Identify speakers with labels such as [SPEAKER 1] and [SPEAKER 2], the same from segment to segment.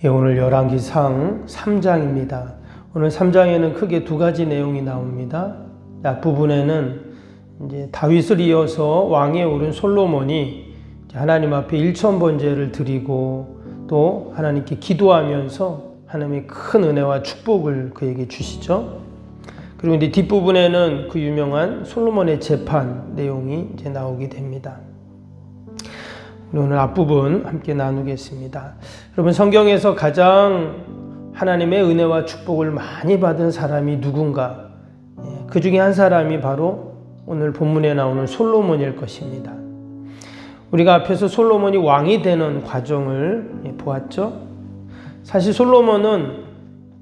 [SPEAKER 1] 예, 오늘 열왕기상 3장입니다. 오늘 3장에는 크게 두 가지 내용이 나옵니다. 앞부분에는 이제 다윗을 이어서 왕에 오른 솔로몬이 하나님 앞에 일천번제를 드리고 또 하나님께 기도하면서 하나님의 큰 은혜와 축복을 그에게 주시죠. 그리고 이제 뒷부분에는 그 유명한 솔로몬의 재판 내용이 이제 나오게 됩니다. 오늘 앞부분 함께 나누겠습니다. 여러분, 성경에서 가장 하나님의 은혜와 축복을 많이 받은 사람이 누군가? 그 중에 한 사람이 바로 오늘 본문에 나오는 솔로몬일 것입니다. 우리가 앞에서 솔로몬이 왕이 되는 과정을 보았죠. 사실 솔로몬은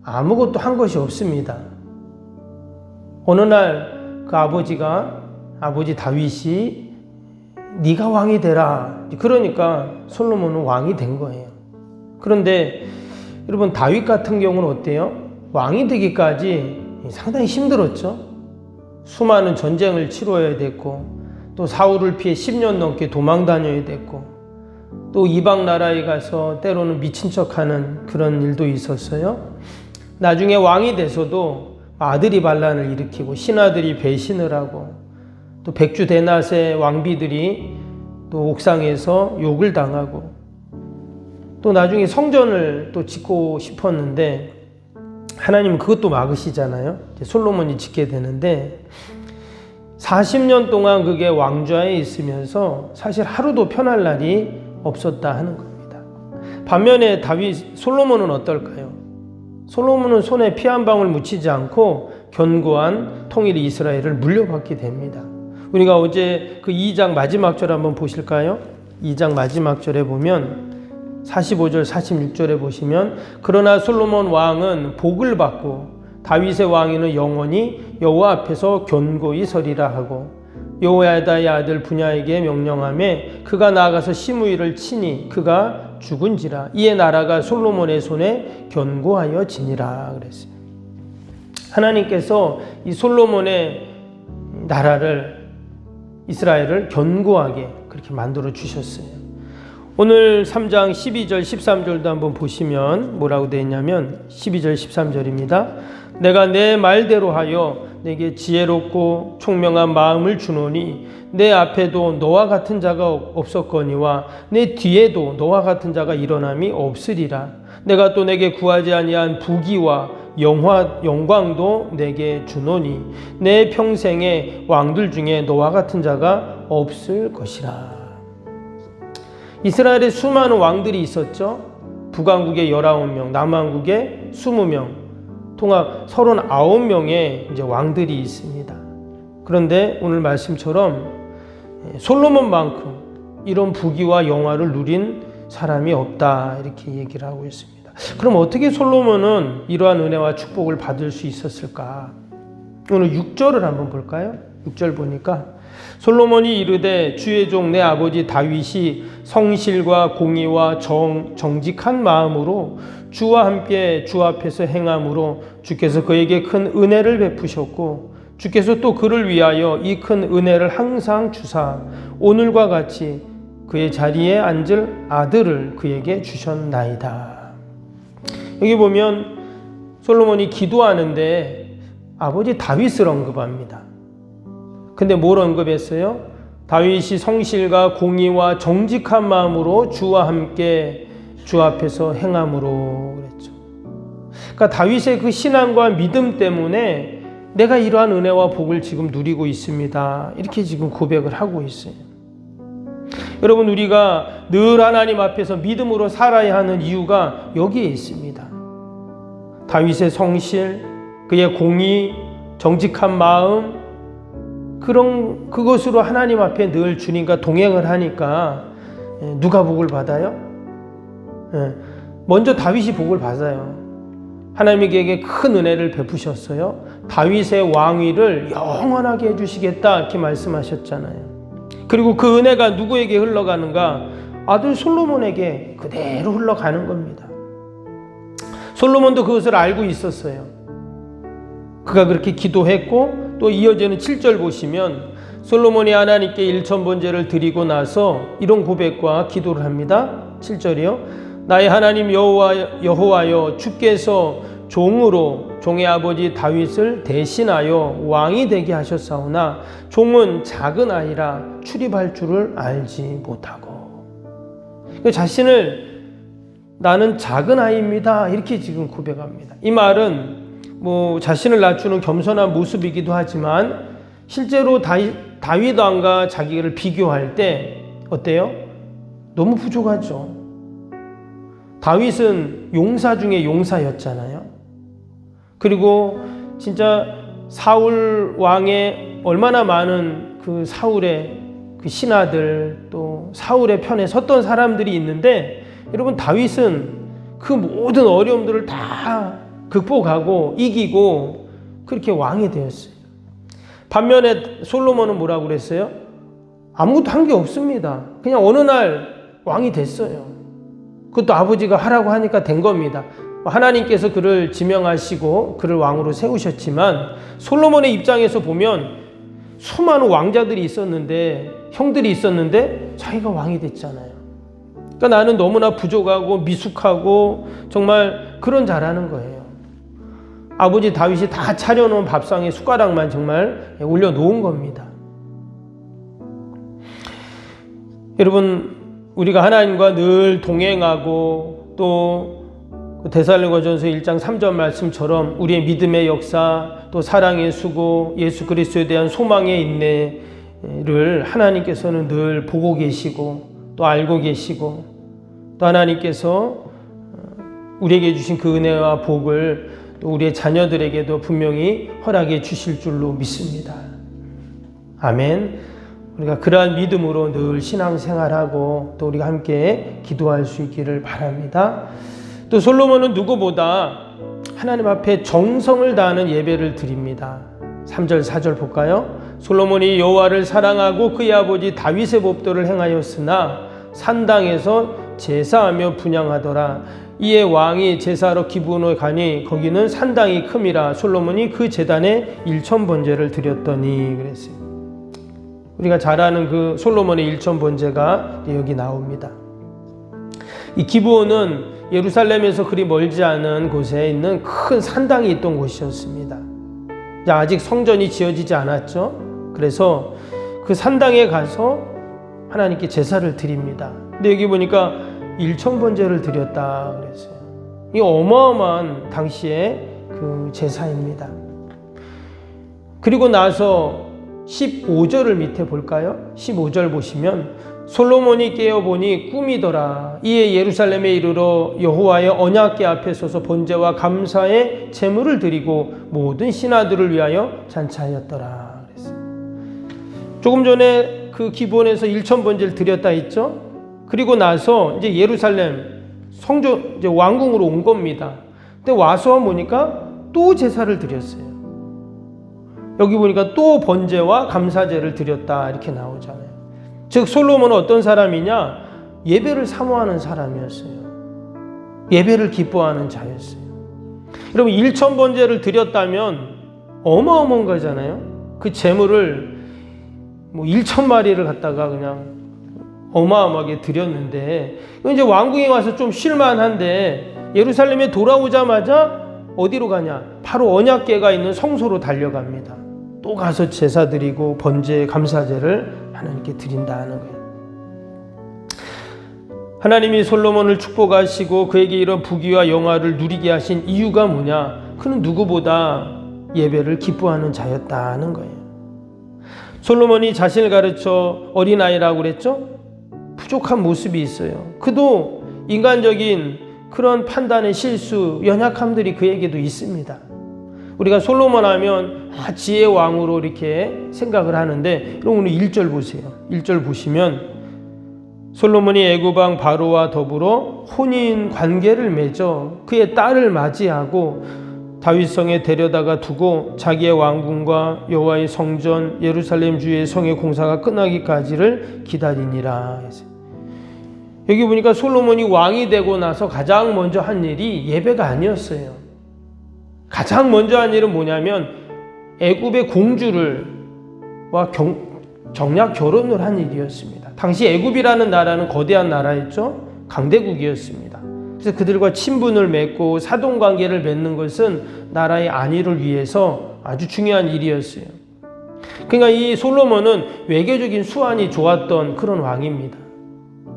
[SPEAKER 1] 아무것도 한 것이 없습니다. 어느 날 그 아버지 다윗이 네가 왕이 되라. 그러니까 솔로몬은 왕이 된 거예요. 그런데 여러분, 다윗 같은 경우는 어때요? 왕이 되기까지 상당히 힘들었죠. 수많은 전쟁을 치러야 됐고, 또 사울을 피해 10년 넘게 도망 다녀야 됐고, 또 이방 나라에 가서 때로는 미친 척하는 그런 일도 있었어요. 나중에 왕이 돼서도 아들이 반란을 일으키고 신하들이 배신을 하고, 또 백주대낮에 왕비들이 또 옥상에서 욕을 당하고, 또 나중에 성전을 또 짓고 싶었는데 하나님은 그것도 막으시잖아요. 솔로몬이 짓게 되는데 40년 동안 그게 왕좌에 있으면서 사실 하루도 편할 날이 없었다 하는 겁니다. 반면에 솔로몬은 어떨까요? 솔로몬은 손에 피 한 방울 묻히지 않고 견고한 통일 이스라엘을 물려받게 됩니다. 우리가 어제 그 2장 마지막 절 한번 보실까요? 2장 마지막 절에 보면 45절 46절에 보시면, 그러나 솔로몬 왕은 복을 받고 다윗의 왕위는 영원히 여호와 앞에서 견고히 서리라 하고, 여호야다의 아들 분야에게 명령하매 그가 나아가서 시므이를 치니 그가 죽은지라. 이에 나라가 솔로몬의 손에 견고하여 지니라 그랬어요. 하나님께서 이 솔로몬의 나라를, 이스라엘을 견고하게 그렇게 만들어 주셨어요. 오늘 3장 12절 13절도 한번 보시면 뭐라고 되어 있냐면 12절 13절입니다. 내가 내 말대로 하여 내게 지혜롭고 총명한 마음을 주노니 내 앞에도 너와 같은 자가 없었거니와 내 뒤에도 너와 같은 자가 일어남이 없으리라. 내가 또 내게 구하지 아니한 부귀와 영광도 내게 주노니 내 평생의 왕들 중에 너와 같은 자가 없을 것이라. 이스라엘에 수많은 왕들이 있었죠. 북왕국에 19명, 남왕국에 20명, 통합 39명의 이제 왕들이 있습니다. 그런데 오늘 말씀처럼 솔로몬만큼 이런 부귀와 영화를 누린 사람이 없다, 이렇게 얘기를 하고 있습니다. 그럼 어떻게 솔로몬은 이러한 은혜와 축복을 받을 수 있었을까? 오늘 6절을 한번 볼까요? 6절 보니까 솔로몬이 이르되 주의 종 내 아버지 다윗이 성실과 공의와 정직한 마음으로 주와 함께 주 앞에서 행함으로 주께서 그에게 큰 은혜를 베푸셨고, 주께서 또 그를 위하여 이 큰 은혜를 항상 주사 오늘과 같이 그의 자리에 앉을 아들을 그에게 주셨나이다. 여기 보면 솔로몬이 기도하는데 아버지 다윗을 언급합니다. 근데 뭘 언급했어요? 다윗이 성실과 공의와 정직한 마음으로 주와 함께 주 앞에서 행함으로 그랬죠. 그러니까 다윗의 그 신앙과 믿음 때문에 내가 이러한 은혜와 복을 지금 누리고 있습니다, 이렇게 지금 고백을 하고 있어요. 여러분, 우리가 늘 하나님 앞에서 믿음으로 살아야 하는 이유가 여기에 있습니다. 다윗의 성실, 그의 공의, 정직한 마음, 그것으로 하나님 앞에 늘 주님과 동행을 하니까 누가 복을 받아요? 먼저 다윗이 복을 받아요. 하나님에게 큰 은혜를 베푸셨어요. 다윗의 왕위를 영원하게 해주시겠다, 이렇게 말씀하셨잖아요. 그리고 그 은혜가 누구에게 흘러가는가? 아들 솔로몬에게 그대로 흘러가는 겁니다. 솔로몬도 그것을 알고 있었어요. 그가 그렇게 기도했고, 또 이어지는 7절 보시면 솔로몬이 하나님께 일천번제를 드리고 나서 이런 고백과 기도를 합니다. 7절이요. 나의 하나님 여호와여, 주께서 종으로 종의 아버지 다윗을 대신하여 왕이 되게 하셨사오나 종은 작은 아이라 출입할 줄을 알지 못하고. 자신을 나는 작은 아이입니다, 이렇게 지금 고백합니다. 이 말은 자신을 낮추는 겸손한 모습이기도 하지만 실제로 다윗 왕과 자기를 비교할 때 어때요? 너무 부족하죠. 다윗은 용사 중에 용사였잖아요. 그리고 진짜 사울 왕의 얼마나 많은 그 사울의 그 신하들, 또 사울의 편에 섰던 사람들이 있는데, 여러분, 다윗은 그 모든 어려움들을 다 극복하고 이기고 그렇게 왕이 되었어요. 반면에 솔로몬은 뭐라고 그랬어요? 아무것도 한 게 없습니다. 그냥 어느 날 왕이 됐어요. 그것도 아버지가 하라고 하니까 된 겁니다. 하나님께서 그를 지명하시고 그를 왕으로 세우셨지만, 솔로몬의 입장에서 보면 수많은 왕자들이 있었는데, 형들이 있었는데 자기가 왕이 됐잖아요. 그러니까 나는 너무나 부족하고 미숙하고 정말 그런 잘하는 거예요. 아버지 다윗이 다 차려놓은 밥상에 숟가락만 정말 올려놓은 겁니다. 여러분, 우리가 하나님과 늘 동행하고 또 데살로니가전서 1장 3절 말씀처럼 우리의 믿음의 역사, 또 사랑의 수고, 예수 그리스도에 대한 소망의 인내를 하나님께서는 늘 보고 계시고 또 알고 계시고, 또 하나님께서 우리에게 주신 그 은혜와 복을 또 우리의 자녀들에게도 분명히 허락해 주실 줄로 믿습니다. 아멘. 우리가 그러한 믿음으로 늘 신앙생활하고 또 우리가 함께 기도할 수 있기를 바랍니다. 또 솔로몬은 누구보다 하나님 앞에 정성을 다하는 예배를 드립니다. 3절 4절 볼까요? 솔로몬이 여호와를 사랑하고 그의 아버지 다윗의 법도를 행하였으나 산당에서 제사하며 분향하더라. 이에 왕이 제사하러 기브온에 가니 거기는 산당이 큼이라. 솔로몬이 그 제단에 1000번제를 드렸더니 그랬어요. 우리가 잘 아는 그 솔로몬의 1000번제가 여기 나옵니다. 이 기브온은 예루살렘에서 그리 멀지 않은 곳에 있는 큰 산당이 있던 곳이었습니다. 아직 성전이 지어지지 않았죠. 그래서 그 산당에 가서 하나님께 제사를 드립니다. 근데 여기 보니까 1000번제를 드렸다 그랬어요. 이 어마어마한 당시의 그 제사입니다. 그리고 나서 15절을 밑에 볼까요? 15절 보시면 솔로몬이 깨어보니 꿈이더라. 이에 예루살렘에 이르러 여호와의 언약궤 앞에 서서 번제와 감사의 제물을 드리고 모든 신하들을 위하여 잔치하였더라 그랬어요. 조금 전에 그 기브온에서 1000번제를 드렸다 했죠. 그리고 나서 이제 예루살렘 성전 이제 왕궁으로 온 겁니다. 근데 와서 보니까 또 제사를 드렸어요. 여기 보니까 또 번제와 감사제를 드렸다 이렇게 나오잖아요. 즉 솔로몬은 어떤 사람이냐? 예배를 사모하는 사람이었어요. 예배를 기뻐하는 자였어요. 여러분 1000번제를 드렸다면 어마어마한 거잖아요. 그 제물을 1000마리를 갖다가 그냥 어마어마하게 드렸는데, 이제 왕궁에 와서 좀 쉴만한데 예루살렘에 돌아오자마자 어디로 가냐? 바로 언약궤가 있는 성소로 달려갑니다. 또 가서 제사 드리고 번제 감사제를 하나님께 드린다는 거예요. 하나님이 솔로몬을 축복하시고 그에게 이런 부귀와 영화를 누리게 하신 이유가 뭐냐? 그는 누구보다 예배를 기뻐하는 자였다는 거예요. 솔로몬이 자신을 가르쳐 어린아이라고 그랬죠? 부족한 모습이 있어요. 그도 인간적인 그런 판단의 실수, 연약함들이 그에게도 있습니다. 우리가 솔로몬 하면 지혜의 왕으로 이렇게 생각을 하는데, 여러분 오늘 1절 보세요. 1절 보시면 솔로몬이 애굽 왕 바로와 더불어 혼인 관계를 맺어 그의 딸을 맞이하고 다윗성에 데려다가 두고 자기의 왕궁과 여호와의 성전 예루살렘 주의 성의 공사가 끝나기까지를 기다리니라. 여기 보니까 솔로몬이 왕이 되고 나서 가장 먼저 한 일이 예배가 아니었어요. 가장 먼저 한 일은 뭐냐면 애굽의 공주를 정략 결혼을 한 일이었습니다. 당시 애굽이라는 나라는 거대한 나라였죠. 강대국이었습니다. 그래서 그들과 친분을 맺고 사돈관계를 맺는 것은 나라의 안위를 위해서 아주 중요한 일이었어요. 그러니까 이 솔로몬은 외교적인 수완이 좋았던 그런 왕입니다.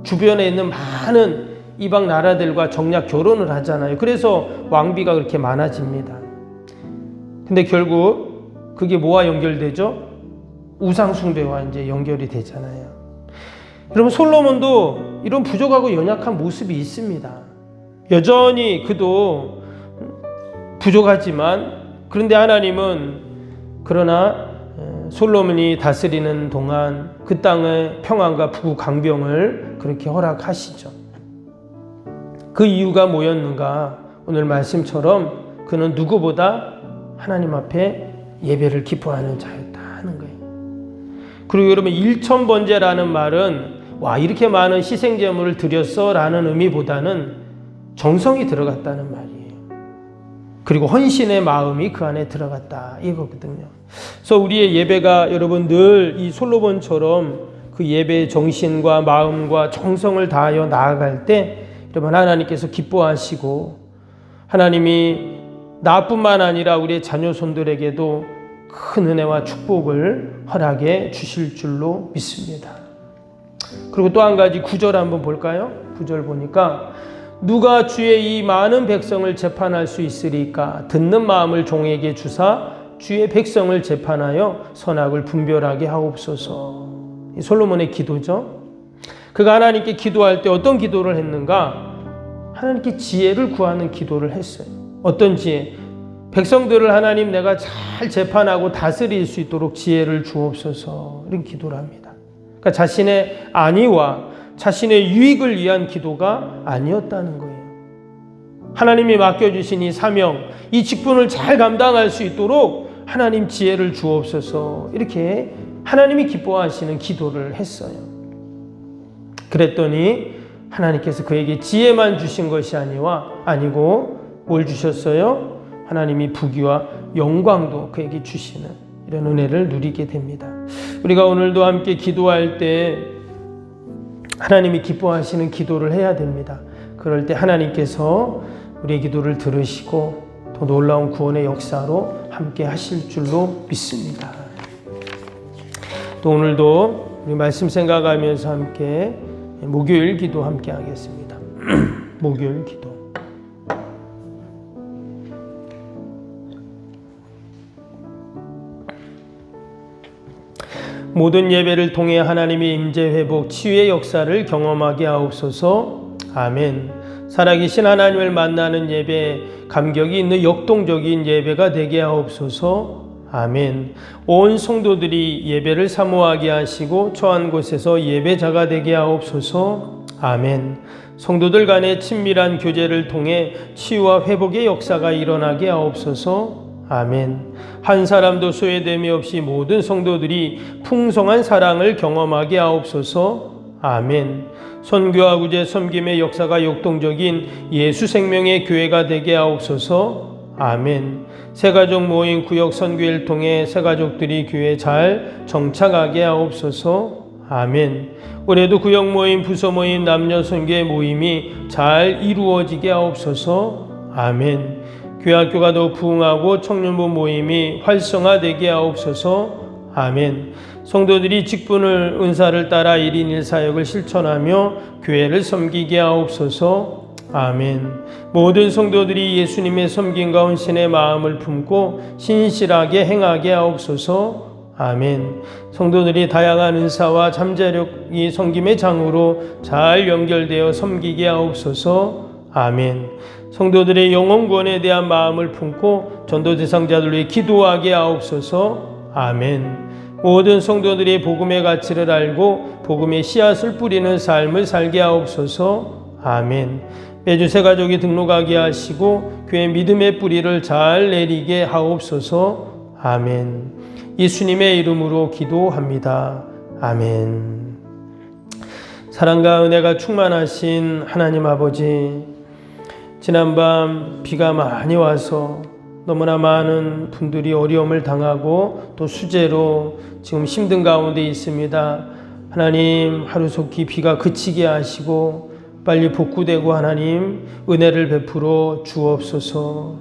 [SPEAKER 1] 주변에 있는 많은 이방 나라들과 정략 결혼을 하잖아요. 그래서 왕비가 그렇게 많아집니다. 근데 결국 그게 뭐와 연결되죠? 우상숭배와 이제 연결이 되잖아요. 여러분, 솔로몬도 이런 부족하고 연약한 모습이 있습니다. 여전히 그도 부족하지만, 그런데 하나님은 그러나 솔로몬이 다스리는 동안 그 땅의 평안과 부귀 강병을 그렇게 허락하시죠. 그 이유가 뭐였는가? 오늘 말씀처럼 그는 누구보다 하나님 앞에 예배를 기뻐하는 자였다 하는 거예요. 그리고 여러분, 일천번제라는 말은 와, 이렇게 많은 희생제물을 드렸어 라는 의미보다는 정성이 들어갔다는 말이에요. 그리고 헌신의 마음이 그 안에 들어갔다 이거거든요. 그래서 우리의 예배가 여러분 늘 이 솔로몬처럼 그 예배의 정신과 마음과 정성을 다하여 나아갈 때 여러분 하나님께서 기뻐하시고, 하나님이 나뿐만 아니라 우리의 자녀손들에게도 큰 은혜와 축복을 허락해 주실 줄로 믿습니다. 그리고 또 한 가지 9절 한번 볼까요? 9절 보니까 누가 주의 이 많은 백성을 재판할 수 있으리까? 듣는 마음을 종에게 주사 주의 백성을 재판하여 선악을 분별하게 하옵소서. 이 솔로몬의 기도죠. 그가 하나님께 기도할 때 어떤 기도를 했는가? 하나님께 지혜를 구하는 기도를 했어요. 어떤 지혜? 백성들을 하나님 내가 잘 재판하고 다스릴 수 있도록 지혜를 주옵소서. 이런 기도를 합니다. 그러니까 자신의 안위와 자신의 유익을 위한 기도가 아니었다는 거예요. 하나님이 맡겨주신 이 사명, 이 직분을 잘 감당할 수 있도록 하나님 지혜를 주옵소서. 이렇게 하나님이 기뻐하시는 기도를 했어요. 그랬더니 하나님께서 그에게 지혜만 주신 것이 아니고 뭘 주셨어요? 하나님이 부귀와 영광도 그에게 주시는 이런 은혜를 누리게 됩니다. 우리가 오늘도 함께 기도할 때 하나님이 기뻐하시는 기도를 해야 됩니다. 그럴 때 하나님께서 우리의 기도를 들으시고 더 놀라운 구원의 역사로 함께 하실 줄로 믿습니다. 또 오늘도 우리 말씀 생각하면서 함께 목요일 기도 함께 하겠습니다. 목요일 기도. 모든 예배를 통해 하나님의 임재 회복 치유의 역사를 경험하게 하옵소서. 아멘. 살아계신 하나님을 만나는 예배, 감격이 있는 역동적인 예배가 되게 하옵소서. 아멘. 온 성도들이 예배를 사모하게 하시고 처한 곳에서 예배자가 되게 하옵소서. 아멘. 성도들 간의 친밀한 교제를 통해 치유와 회복의 역사가 일어나게 하옵소서. 아멘. 한 사람도 소외됨이 없이 모든 성도들이 풍성한 사랑을 경험하게 하옵소서. 아멘. 선교와 구제 섬김의 역사가 역동적인 예수 생명의 교회가 되게 하옵소서. 아멘. 새가족 모임 구역 선교를 통해 새가족들이 교회에 잘 정착하게 하옵소서. 아멘. 올해도 구역 모임, 부서 모임, 남녀 선교의 모임이 잘 이루어지게 하옵소서. 아멘. 교회학교가 더 부흥하고 청년부 모임이 활성화되게 하옵소서. 아멘. 성도들이 직분을 은사를 따라 1인 1사역을 실천하며 교회를 섬기게 하옵소서. 아멘. 모든 성도들이 예수님의 섬김과 헌신의 마음을 품고 신실하게 행하게 하옵소서. 아멘. 성도들이 다양한 은사와 잠재력이 섬김의 장으로 잘 연결되어 섬기게 하옵소서. 아멘. 성도들의 영혼 구원에 대한 마음을 품고 전도 대상자들 위해 기도하게 하옵소서. 아멘. 모든 성도들이 복음의 가치를 알고 복음의 씨앗을 뿌리는 삶을 살게 하옵소서. 아멘. 매주 새가족이 등록하게 하시고 교회 믿음의 뿌리를 잘 내리게 하옵소서. 아멘. 예수님의 이름으로 기도합니다. 아멘. 사랑과 은혜가 충만하신 하나님 아버지, 지난밤 비가 많이 와서 너무나 많은 분들이 어려움을 당하고 또 수재로 지금 힘든 가운데 있습니다. 하나님, 하루속히 비가 그치게 하시고 빨리 복구되고 하나님 은혜를 베풀어 주옵소서.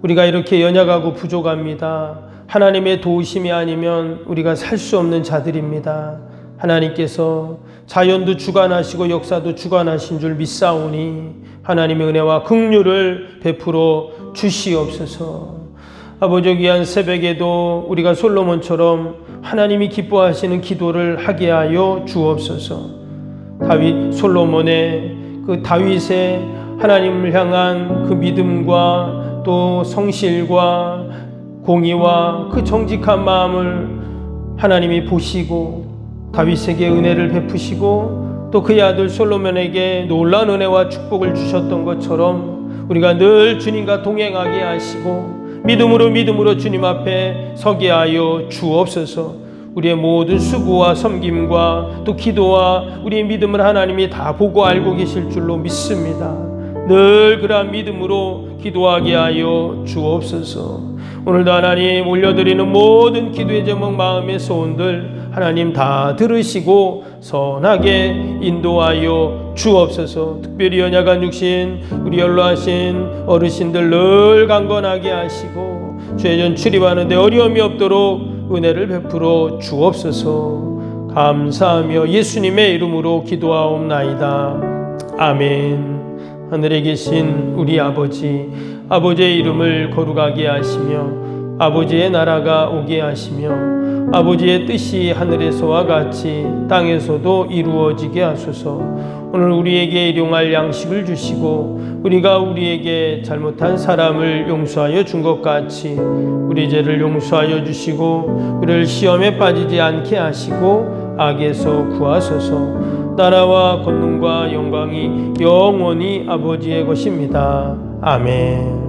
[SPEAKER 1] 우리가 이렇게 연약하고 부족합니다. 하나님의 도우심이 아니면 우리가 살 수 없는 자들입니다. 하나님께서 자연도 주관하시고 역사도 주관하신 줄 믿사오니 하나님의 은혜와 긍휼을 베풀어 주시옵소서. 아버지, 귀한 새벽에도 우리가 솔로몬처럼 하나님이 기뻐하시는 기도를 하게 하여 주옵소서. 솔로몬의 그 다윗의 하나님을 향한 그 믿음과 또 성실과 공의와 그 정직한 마음을 하나님이 보시고 다윗에게 은혜를 베푸시고 또 그의 아들 솔로몬에게 놀라운 은혜와 축복을 주셨던 것처럼 우리가 늘 주님과 동행하게 하시고 믿음으로 주님 앞에 서게 하여 주옵소서. 우리의 모든 수고와 섬김과 또 기도와 우리의 믿음을 하나님이 다 보고 알고 계실 줄로 믿습니다. 늘 그러한 믿음으로 기도하게 하여 주옵소서. 오늘도 하나님 올려드리는 모든 기도의 제목, 마음의 소원들 하나님 다 들으시고 선하게 인도하여 주옵소서. 특별히 연약한 육신 우리 연로하신 어르신들 늘 강건하게 하시고 주의 전 출입하는 데 어려움이 없도록 은혜를 베풀어 주옵소서. 감사하며 예수님의 이름으로 기도하옵나이다. 아멘. 하늘에 계신 우리 아버지, 아버지의 이름을 거룩하게 하시며 아버지의 나라가 오게 하시며 아버지의 뜻이 하늘에서와 같이 땅에서도 이루어지게 하소서. 오늘 우리에게 일용할 양식을 주시고 우리가 우리에게 잘못한 사람을 용서하여 준 것 같이 우리 죄를 용서하여 주시고 우리를 시험에 빠지지 않게 하시고 악에서 구하소서. 나라와 권능과 영광이 영원히 아버지의 것입니다. 아멘.